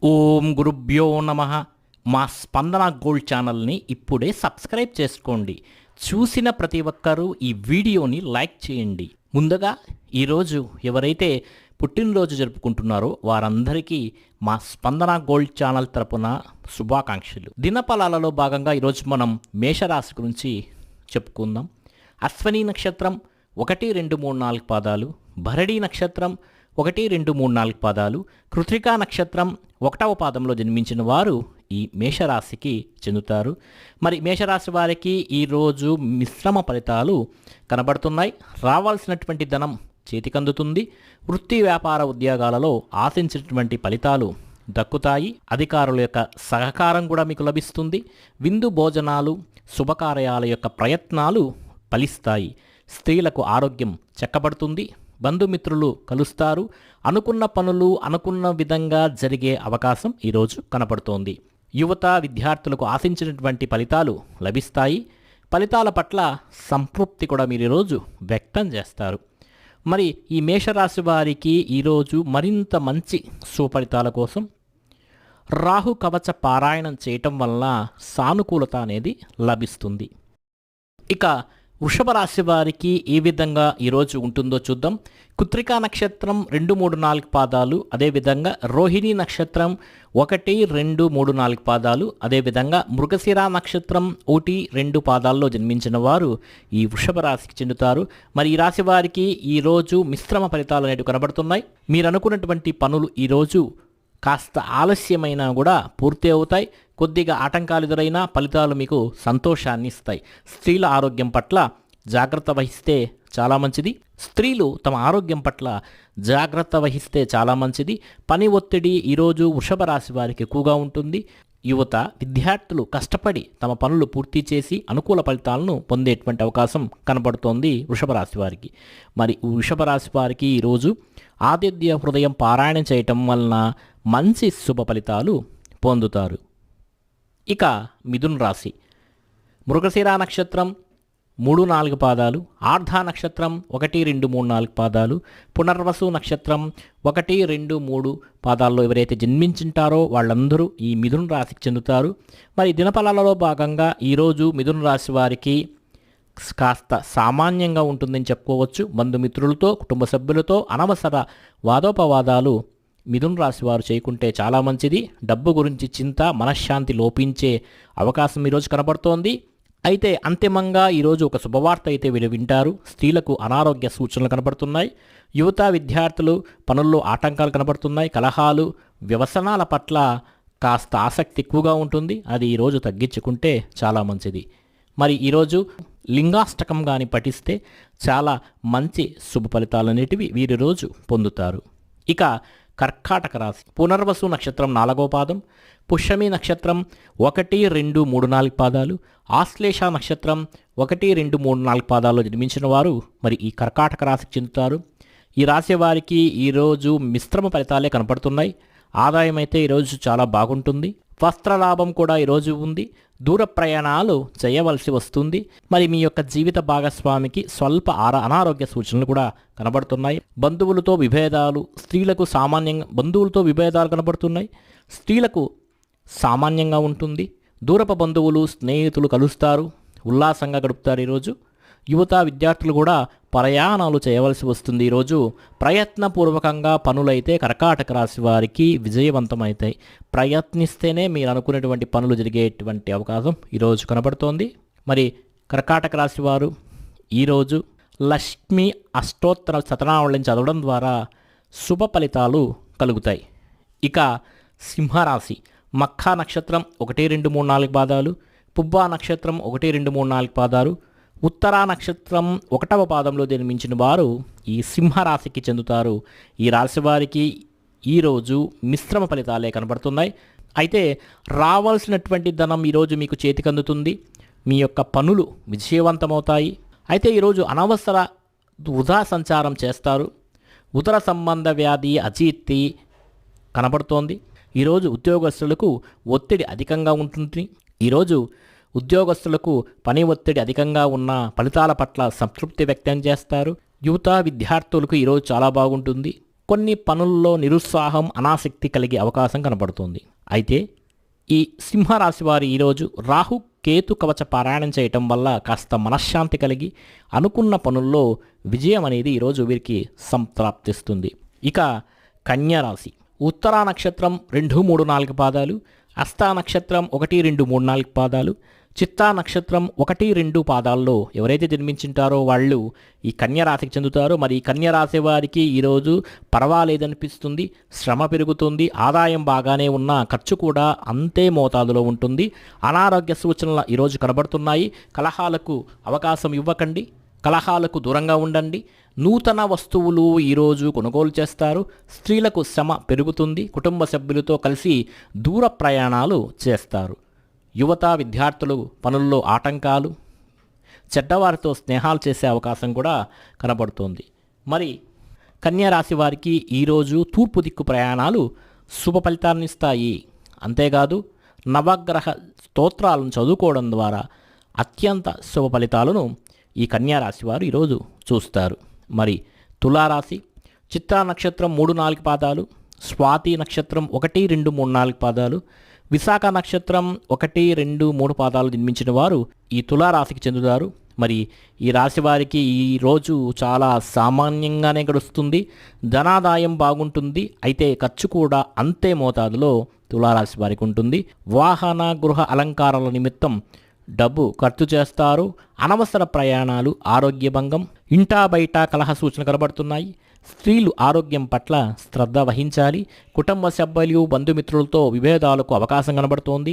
ఓం గురుభ్యో నమః. మా స్పందన గోల్డ్ ఛానల్ని ఇప్పుడే సబ్స్క్రైబ్ చేసుకోండి. చూసిన ప్రతి ఒక్కరూ ఈ వీడియోని లైక్ చేయండి. ముందుగా ఈరోజు ఎవరైతే పుట్టినరోజు జరుపుకుంటున్నారో వారందరికీ మా స్పందన గోల్డ్ ఛానల్ తరపున శుభాకాంక్షలు. దినఫలాలలో భాగంగా ఈరోజు మనం మేషరాశి గురించి చెప్పుకుందాం. అశ్వని నక్షత్రం 1, 2, 3, 4 పాదాలు, భరణి నక్షత్రం 1, 2, 3, 4 పాదాలు, కృత్తికా నక్షత్రం 1వ పాదంలో జన్మించిన వారు ఈ మేషరాశికి చెందుతారు. మరి మేషరాశి వారికి ఈరోజు మిశ్రమ ఫలితాలు కనబడుతున్నాయి. రావాల్సినటువంటి ధనం చేతికందుతుంది. వృత్తి వ్యాపార ఉద్యోగాలలో ఆశించినటువంటి ఫలితాలు దక్కుతాయి. అధికారుల యొక్క సహకారం కూడా మీకు లభిస్తుంది. విందు భోజనాలు, శుభకార్యాల యొక్క ప్రయత్నాలు ఫలిస్తాయి. స్త్రీలకు ఆరోగ్యం చక్కబడుతుంది. బంధుమిత్రులు కలుస్తారు. అనుకున్న పనులు అనుకున్న విధంగా జరిగే అవకాశం ఈరోజు కనపడుతోంది. యువత విద్యార్థులకు ఆశించినటువంటి ఫలితాలు లభిస్తాయి. ఫలితాల పట్ల సంతృప్తి కూడా మీరు ఈరోజు వ్యక్తం చేస్తారు. మరి ఈ మేషరాశి వారికి ఈరోజు మరింత మంచి సుఫలితాల కోసం రాహు కవచ పారాయణం చేయటం వల్ల సానుకూలత అనేది లభిస్తుంది. ఇక వృషభ రాశి వారికి ఏ విధంగా ఈరోజు ఉంటుందో చూద్దాం. కృత్తికా నక్షత్రం 2, 3, 4 పాదాలు, అదేవిధంగా రోహిణి నక్షత్రం 1, 2, 3, 4 పాదాలు, అదేవిధంగా మృగశిర నక్షత్రం 1, 2 పాదాల్లో జన్మించిన వారు ఈ వృషభ రాశికి చెందుతారు. మరి ఈ రాశి వారికి ఈరోజు మిశ్రమ ఫలితాలు అనేవి కనబడుతున్నాయి. మీరు అనుకున్నటువంటి పనులు ఈరోజు కాస్త ఆలస్యమైనా కూడా పూర్తి అవుతాయి. కొద్దిగా ఆటంకాలు ఎదురైనా ఫలితాలు మీకు సంతోషాన్ని ఇస్తాయి. స్త్రీల ఆరోగ్యం పట్ల జాగ్రత్త వహిస్తే చాలా మంచిది. స్త్రీలు తమ ఆరోగ్యం పట్ల జాగ్రత్త వహిస్తే చాలా మంచిది. పని ఒత్తిడి ఈరోజు వృషభ రాశి వారికి ఎక్కువగా ఉంటుంది. యువత విద్యార్థులు కష్టపడి తమ పనులు పూర్తి చేసి అనుకూల ఫలితాలను పొందేటువంటి అవకాశం కనబడుతోంది వృషభ రాశి వారికి. మరి వృషభ రాశి వారికి ఈరోజు ఆదిత్య హృదయం పారాయణం చేయటం వలన మంచి శుభ ఫలితాలు పొందుతారు. ఇక మిథున రాశి మృగశిర నక్షత్రం 3, 4 పాదాలు, ఆర్ధ నక్షత్రం 1, 2, 3, 4 పాదాలు, పునర్వసు నక్షత్రం 1, 2, 3 పాదాల్లో ఎవరైతే జన్మించుంటారో వాళ్ళందరూ ఈ మిథున రాశికి చెందుతారు. మరి దినఫలాలలో భాగంగా ఈరోజు మిథున రాశి వారికి కాస్త సామాన్యంగా ఉంటుందని చెప్పుకోవచ్చు. బంధుమిత్రులతో, కుటుంబ సభ్యులతో అనవసర వాదోపవాదాలు మిథున రాశి వారు చేయకుంటే చాలా మంచిది. డబ్బు గురించి చింత, మనశ్శాంతి లోపించే అవకాశం ఈరోజు కనబడుతోంది. అయితే అంతిమంగా ఈరోజు ఒక శుభవార్త అయితే వింటారు. స్త్రీలకు అనారోగ్య సూచనలు కనబడుతున్నాయి. యువత విద్యార్థులు పనుల్లో ఆటంకాలు కనబడుతున్నాయి. కలహాలు, వ్యసనాల పట్ల కాస్త ఆసక్తి ఎక్కువగా ఉంటుంది. అది ఈరోజు తగ్గించుకుంటే చాలా మంచిది. మరి ఈరోజు లింగాష్టకం కానీ పఠిస్తే చాలా మంచి శుభ ఫలితాలు అనేటివి వీరి రోజు పొందుతారు. ఇక కర్కాటక రాశి పునర్వసు నక్షత్రం 4వ పాదం, పుష్యమి నక్షత్రం 1, 2, 3, 4 పాదాలు, ఆశ్లేష నక్షత్రం 1, 2, 3, 4 పాదాల్లో జన్మించిన వారు మరి ఈ కర్కాటక రాశికి చెందుతారు. ఈ రాశి వారికి ఈరోజు మిశ్రమ ఫలితాలే కనపడుతున్నాయి. ఆదాయం అయితే ఈరోజు చాలా బాగుంటుంది. వస్త్రలాభం కూడా ఈరోజు ఉంది. దూర ప్రయాణాలు చేయవలసి వస్తుంది. మరి మీ యొక్క జీవిత భాగస్వామికి స్వల్ప అనారోగ్య సూచనలు కూడా కనబడుతున్నాయి. బంధువులతో విభేదాలు, స్త్రీలకు సామాన్యంగా బంధువులతో విభేదాలు కనబడుతున్నాయి. స్త్రీలకు సామాన్యంగా ఉంటుంది. దూరపు బంధువులు, స్నేహితులు కలుస్తారు, ఉల్లాసంగా గడుపుతారు. ఈరోజు యువత విద్యార్థులు కూడా ప్రయాణాలు చేయవలసి వస్తుంది. ఈరోజు ప్రయత్నపూర్వకంగా పనులైతే కర్కాటక రాశి వారికి విజయవంతమవుతాయి. ప్రయత్నిస్తేనే మీరు అనుకునేటువంటి పనులు జరిగేటువంటి అవకాశం ఈరోజు కనబడుతోంది. మరి కర్కాటక రాశి వారు ఈరోజు లక్ష్మీ అష్టోత్తర శతనావళిని చదవడం ద్వారా శుభ ఫలితాలు కలుగుతాయి. ఇక సింహరాశి మఖా నక్షత్రం 1, 2, 3, 4 పాదాలు, పుబ్బా నక్షత్రం 1, 2, 3, 4 పాదాలు, ఉత్తరా నక్షత్రం 1వ పాదంలో జన్మించిన వారు ఈ సింహరాశికి చెందుతారు. ఈ రాశి వారికి ఈరోజు మిశ్రమ ఫలితాలే కనబడుతున్నాయి. అయితే రావాల్సినటువంటి ధనం ఈరోజు మీకు చేతికందుతుంది. మీ యొక్క పనులు విజయవంతమవుతాయి. అయితే ఈరోజు అనవసర వృధా సంచారం చేస్తారు. ఉదర సంబంధ వ్యాధి, అజీర్తి కనబడుతోంది. ఈరోజు ఉద్యోగస్తులకు ఒత్తిడి అధికంగా ఉంటుంది. ఈరోజు ఉద్యోగస్తులకు పని ఒత్తిడి అధికంగా ఉన్న ఫలితాల పట్ల సంతృప్తి వ్యక్తం చేస్తారు. యువత విద్యార్థులకు ఈరోజు చాలా బాగుంటుంది. కొన్ని పనుల్లో నిరుత్సాహం అనాసక్తి కలిగే అవకాశం కనబడుతుంది. అయితే ఈ సింహరాశి వారి ఈరోజు రాహు కేతు కవచ పారాయణం చేయటం వల్ల కాస్త మనశ్శాంతి కలిగి అనుకున్న పనుల్లో విజయం అనేది ఈరోజు వీరికి సంప్రాప్తిస్తుంది. ఇక కన్యా రాశి ఉత్తరా నక్షత్రం 2, 3, 4 పాదాలు, హస్తా నక్షత్రం 1, 2, 3, 4 పాదాలు, చిత్తా నక్షత్రం 1, 2 పాదాల్లో ఎవరైతే జన్మించింటారో వాళ్ళు ఈ కన్యా రాశికి చెందుతారో. మరి ఈ కన్యా రాశి వారికి ఈరోజు పర్వాలేదనిపిస్తుంది, శ్రమ పెరుగుతుంది, ఆదాయం బాగానే ఉన్నా ఖర్చు కూడా అంతే మోతాదులో ఉంటుంది. అనారోగ్య సూచనలు ఈరోజు కనబడుతున్నాయి. కలహాలకు అవకాశం ఇవ్వకండి, కలహాలకు దూరంగా ఉండండి. నూతన వస్తువులు ఈరోజు కొనుగోలు చేస్తారు. స్త్రీలకు శ్రమ పెరుగుతుంది. కుటుంబ సభ్యులతో కలిసి దూర ప్రయాణాలు చేస్తారు. యువత విద్యార్థులు పనుల్లో ఆటంకాలు, చెడ్డవారితో స్నేహాలు చేసే అవకాశం కూడా కనబడుతోంది. మరి కన్యా రాశి వారికి ఈరోజు తూర్పు దిక్కు ప్రయాణాలు శుభ ఫలితాలను ఇస్తాయి. అంతేకాదు నవగ్రహ స్తోత్రాలను చదువుకోవడం ద్వారా అత్యంత శుభ ఫలితాలను ఈ కన్యా రాశి వారు ఈరోజు చూస్తారు. మరి తులారాశి చిత్రా నక్షత్రం 3, 4 పాదాలు, స్వాతి నక్షత్రం 1, 2, 3, 4 పాదాలు, విశాఖ నక్షత్రం 1, 2, 3 పాదాలు జన్మించిన వారు ఈ తులారాశికి చెందుతారు. మరి ఈ రాశి వారికి ఈరోజు చాలా సామాన్యంగానే గడుస్తుంది. ధనాదాయం బాగుంటుంది. అయితే ఖర్చు కూడా అంతే మోతాదులో తులారాశి వారికి ఉంటుంది. వాహన గృహ అలంకారాల నిమిత్తం డబ్బు ఖర్చు చేస్తారు. అనవసర ప్రయాణాలు, ఆరోగ్య భంగం, ఇంటా బయట కలహ సూచనలు కనబడుతున్నాయి. స్త్రీలు ఆరోగ్యం పట్ల శ్రద్ధ వహించాలి. కుటుంబ సభ్యులు బంధుమిత్రులతో విభేదాలకు అవకాశం కనబడుతోంది.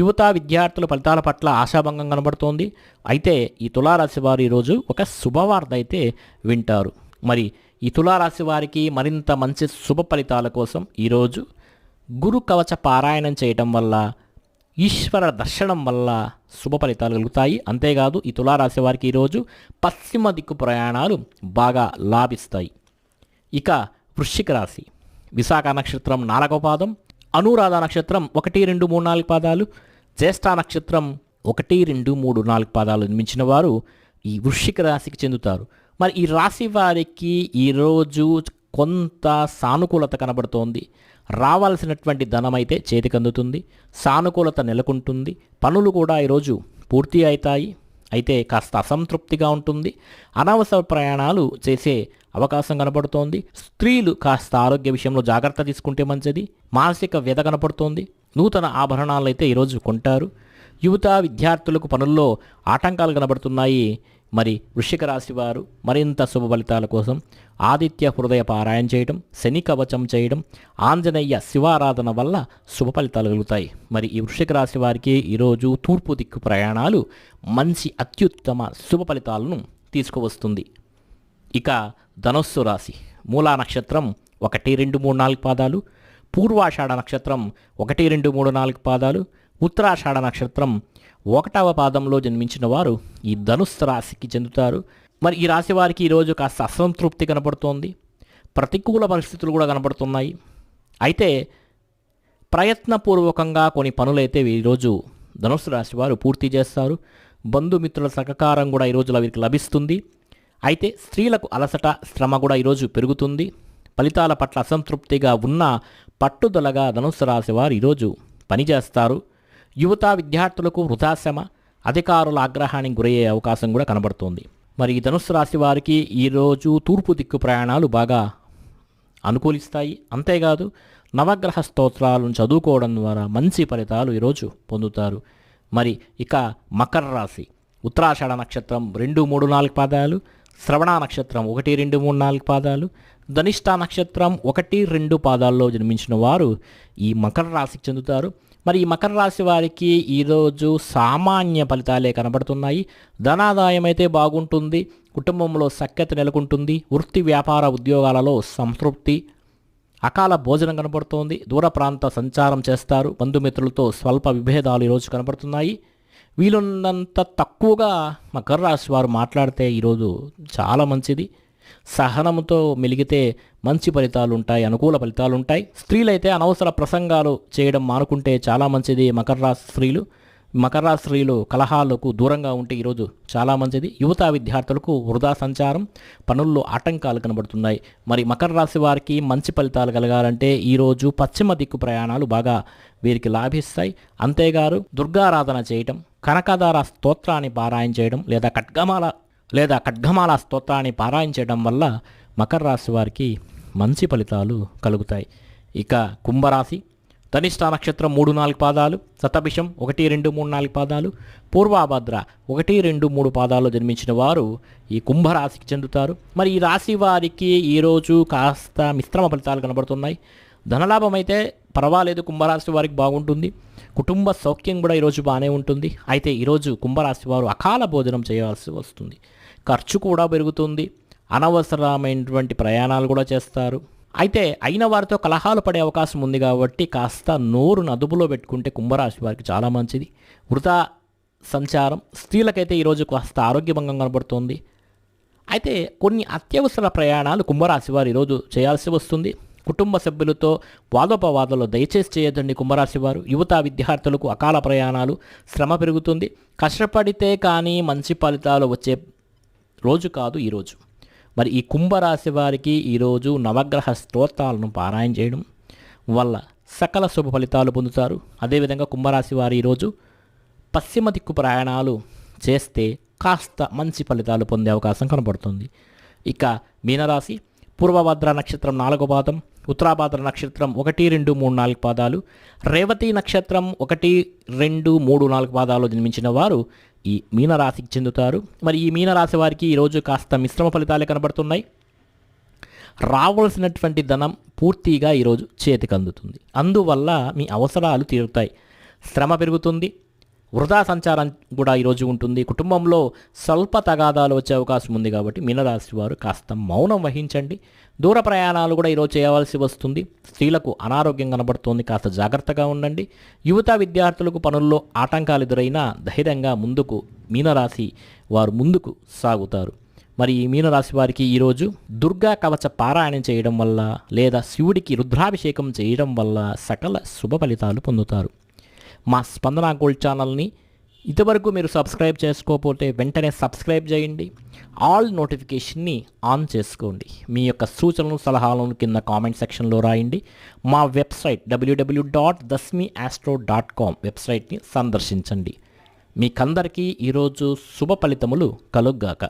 యువత విద్యార్థుల ఫలితాల పట్ల ఆశాభంగం కనబడుతోంది. అయితే ఈ తులారాశి వారు ఈరోజు ఒక శుభవార్త అయితే వింటారు. మరి ఈ తులారాశి వారికి మరింత మంచి శుభ ఫలితాల కోసం ఈరోజు గురు కవచ పారాయణం చేయటం వల్ల, ఈశ్వర దర్శనం వల్ల శుభ ఫలితాలు కలుగుతాయి. అంతేకాదు ఈ తులారాశి వారికి ఈరోజు పశ్చిమ దిక్కు ప్రయాణాలు బాగా లాభిస్తాయి. ఇక వృశ్చిక రాశి విశాఖ నక్షత్రం 4వ పాదం, అనురాధ నక్షత్రం 1, 2, 3, 4 పాదాలు, జ్యేష్ఠ నక్షత్రం 1, 2, 3, 4 పాదాలు నిర్మించిన వారు ఈ వృశ్చిక రాశికి చెందుతారు. మరి ఈ రాశి వారికి ఈరోజు కొంత సానుకూలత కనబడుతోంది. రావాల్సినటువంటి ధనం అయితే చేతికి అందుతుంది. సానుకూలత నెలకొంటుంది. పనులు కూడా ఈరోజు పూర్తి అవుతాయి. అయితే కాస్త అసంతృప్తిగా ఉంటుంది. అనవసర ప్రయాణాలు చేసే అవకాశం కనబడుతోంది. స్త్రీలు కాస్త ఆరోగ్య విషయంలో జాగ్రత్త తీసుకుంటే మంచిది. మానసిక వ్యధ కనబడుతోంది. నూతన ఆభరణాలు అయితే ఈరోజు కొంటారు. యువత విద్యార్థులకు పనుల్లో ఆటంకాలు కనబడుతున్నాయి. మరి వృశ్చిక రాశి వారు మరింత శుభ ఫలితాల కోసం ఆదిత్య హృదయ పారాయణ చేయడం, శని కవచం చేయడం, ఆంజనేయ శివారాధన వల్ల శుభ ఫలితాలు కలుగుతాయి. మరి ఈ వృశ్చిక రాశి వారికి ఈరోజు తూర్పు దిక్కు ప్రయాణాలు మంచి అత్యుత్తమ శుభ ఫలితాలను తీసుకువస్తుంది. ఇక ధనుస్సు రాశి మూలా నక్షత్రం 1, 2, 3, 4 పాదాలు, పూర్వాషాఢ నక్షత్రం 1, 2, 3, 4 పాదాలు, ఉత్తరాషాఢ నక్షత్రం 1వ పాదంలో జన్మించిన వారు ఈ ధనుస్సు రాశికి చెందుతారు. మరి ఈ రాశి వారికి ఈరోజు కాస్త అసంతృప్తి కనబడుతోంది. ప్రతికూల పరిస్థితులు కూడా కనబడుతున్నాయి. అయితే ప్రయత్నపూర్వకంగా కొన్ని పనులైతే ఈరోజు ధనుస్సు రాశి వారు పూర్తి చేస్తారు. బంధుమిత్రుల సహకారం కూడా ఈరోజు వీరికి లభిస్తుంది. అయితే స్త్రీలకు అలసట, శ్రమ కూడా ఈరోజు పెరుగుతుంది. ఫలితాల పట్ల అసంతృప్తిగా ఉన్న పట్టుదలగా ధనుస్సు రాశి వారు ఈరోజు పనిచేస్తారు. యువత విద్యార్థులకు వృధాశ్రమ, అధికారుల ఆగ్రహానికి గురయ్యే అవకాశం కూడా కనబడుతోంది. మరి ఈ ధనుస్సు రాశి వారికి ఈరోజు తూర్పు దిక్కు ప్రయాణాలు బాగా అనుకూలిస్తాయి. అంతేకాదు నవగ్రహ స్తోత్రాలను చదువుకోవడం ద్వారా మంచి ఫలితాలు ఈరోజు పొందుతారు. మరి ఇక మకర రాశి ఉత్తరాషాఢ నక్షత్రం 2, 3, 4 పాదాలు, శ్రవణ నక్షత్రం 1, 2, 3, 4 పాదాలు, ధనిష్ఠ నక్షత్రం 1, 2 పాదాల్లో జన్మించిన వారు ఈ మకర రాశికి చెందుతారు. మరి ఈ మకర రాశి వారికి ఈరోజు సామాన్య ఫలితాలే కనబడుతున్నాయి. ధనాదాయం అయితే బాగుంటుంది. కుటుంబంలో సఖ్యత నెలకొంటుంది. వృత్తి వ్యాపార ఉద్యోగాలలో సంతృప్తి, అకాల భోజనం కనబడుతోంది. దూర ప్రాంత సంచారం చేస్తారు. బంధుమిత్రులతో స్వల్ప విభేదాలు ఈరోజు కనబడుతున్నాయి. వీలున్నంత తక్కువగా మకర రాశి వారు మాట్లాడితే ఈరోజు చాలా మంచిది. సహనంతో మెలిగితే మంచి ఫలితాలు ఉంటాయి, అనుకూల ఫలితాలు ఉంటాయి. స్త్రీలైతే అనవసర ప్రసంగాలు చేయడం మానుకుంటే చాలా మంచిది. మకర రాశి స్త్రీలు మకర రాశి స్త్రీలు కలహాలకు దూరంగా ఉంటే ఈరోజు చాలా మంచిది. యువత విద్యార్థులకు వృధా సంచారం, పనుల్లో ఆటంకాలు కనబడుతున్నాయి. మరి మకర రాశి వారికి మంచి ఫలితాలు కలగాలంటే ఈరోజు పశ్చిమ దిక్కు ప్రయాణాలు బాగా వీరికి లాభిస్తాయి. అంతేగారు దుర్గారాధన చేయటం, కనకదార స్తోత్రాన్ని పారాయణ చేయడం లేదా ఖడ్గమాల స్తోత్రాన్ని పారాయణ చేయడం వల్ల మకర రాశి వారికి మంచి ఫలితాలు కలుగుతాయి. ఇక కుంభరాశి ధనిష్ట నక్షత్రం 3-4 పాదాలు, శతభిషం 1, 2, 3, 4 పాదాలు, పూర్వాభద్ర 1, 2, 3 పాదాలు జన్మించిన వారు ఈ కుంభరాశికి చెందుతారు. మరి ఈ రాశి వారికి ఈరోజు కాస్త మిశ్రమ ఫలితాలు కనబడుతున్నాయి. ధనలాభం అయితే పర్వాలేదు, కుంభరాశి వారికి బాగుంటుంది. కుటుంబ సౌఖ్యం కూడా ఈరోజు బాగానే ఉంటుంది. అయితే ఈరోజు కుంభరాశి వారు అకాల భోజనం చేయాల్సి వస్తుంది. ఖర్చు కూడా పెరుగుతుంది. అనవసరమైనటువంటి ప్రయాణాలు కూడా చేస్తారు. అయితే అయిన వారితో కలహాలు పడే అవకాశం ఉంది కాబట్టి కాస్త నోరును అదుపులో పెట్టుకుంటే కుంభరాశి వారికి చాలా మంచిది. వృధా సంచారం స్త్రీలకైతే ఈరోజు కాస్త ఆరోగ్యభంగం కనబడుతోంది. అయితే కొన్ని అత్యవసర ప్రయాణాలు కుంభరాశి వారు ఈరోజు చేయాల్సి వస్తుంది. కుటుంబ సభ్యులతో వాదోపవాదాలు దయచేసి చేయొద్దండి కుంభరాశి వారు. యువత విద్యార్థులకు అకాల ప్రయాణాలు, శ్రమ పెరుగుతుంది. కష్టపడితే కానీ మంచి ఫలితాలు వచ్చే రోజు కాదు ఈరోజు. మరి ఈ కుంభరాశి వారికి ఈరోజు నవగ్రహ స్తోత్రాలను పారాయణ చేయడం వల్ల సకల శుభ ఫలితాలు పొందుతారు. అదేవిధంగా కుంభరాశి వారు ఈరోజు పశ్చిమ దిక్కు ప్రయాణాలు చేస్తే కాస్త మంచి ఫలితాలు పొందే అవకాశం కనబడుతుంది. ఇక మీనరాశి పూర్వభద్ర నక్షత్రం 4వ పాదం, ఉత్తరాభద్ర నక్షత్రం 1, 2, 3, 4 పాదాలు, రేవతి నక్షత్రం 1, 2, 3, 4 పాదాలు జన్మించిన వారు ఈ మీనరాశికి చెందుతారు. మరి ఈ మీనరాశి వారికి ఈరోజు కాస్త మిశ్రమ ఫలితాలే కనబడుతున్నాయి. రావాల్సినటువంటి ధనం పూర్తిగా ఈరోజు చేతికి అందుతుంది. అందువల్ల మీ అవసరాలు తీరుతాయి. శ్రమ పెరుగుతుంది. వృధా సంచారం కూడా ఈరోజు ఉంటుంది. కుటుంబంలో స్వల్ప తగాదాలు వచ్చే అవకాశం ఉంది కాబట్టి మీనరాశి వారు కాస్త మౌనం వహించండి. దూర ప్రయాణాలు కూడా ఈరోజు చేయవలసి వస్తుంది. స్త్రీలకు అనారోగ్యం కనబడుతోంది, కాస్త జాగ్రత్తగా ఉండండి. యువత విద్యార్థులకు పనుల్లో ఆటంకాలు ఎదురైనా ధైర్యంగా మీనరాశి వారు ముందుకు సాగుతారు. మరి ఈ మీనరాశి వారికి ఈరోజు దుర్గా కవచ పారాయణం చేయడం వల్ల లేదా శివుడికి రుద్రాభిషేకం చేయడం వల్ల సకల శుభ ఫలితాలు పొందుతారు. మా స్పందన గోల్డ్ ఛానల్ని ఇంతవరకు మీరు సబ్స్క్రైబ్ చేసుకోకపోతే వెంటనే సబ్స్క్రైబ్ చేయండి. ఆల్ నోటిఫికేషన్ని ఆన్ చేసుకోండి. మీ యొక్క సూచనలు సలహాలను కింద కామెంట్ సెక్షన్లో రాయండి. మా వెబ్సైట్ www.dasmiastro.com వెబ్సైట్ని సందర్శించండి. మీకందరికీ ఈరోజు శుభ ఫలితములు కలుగ్గాక.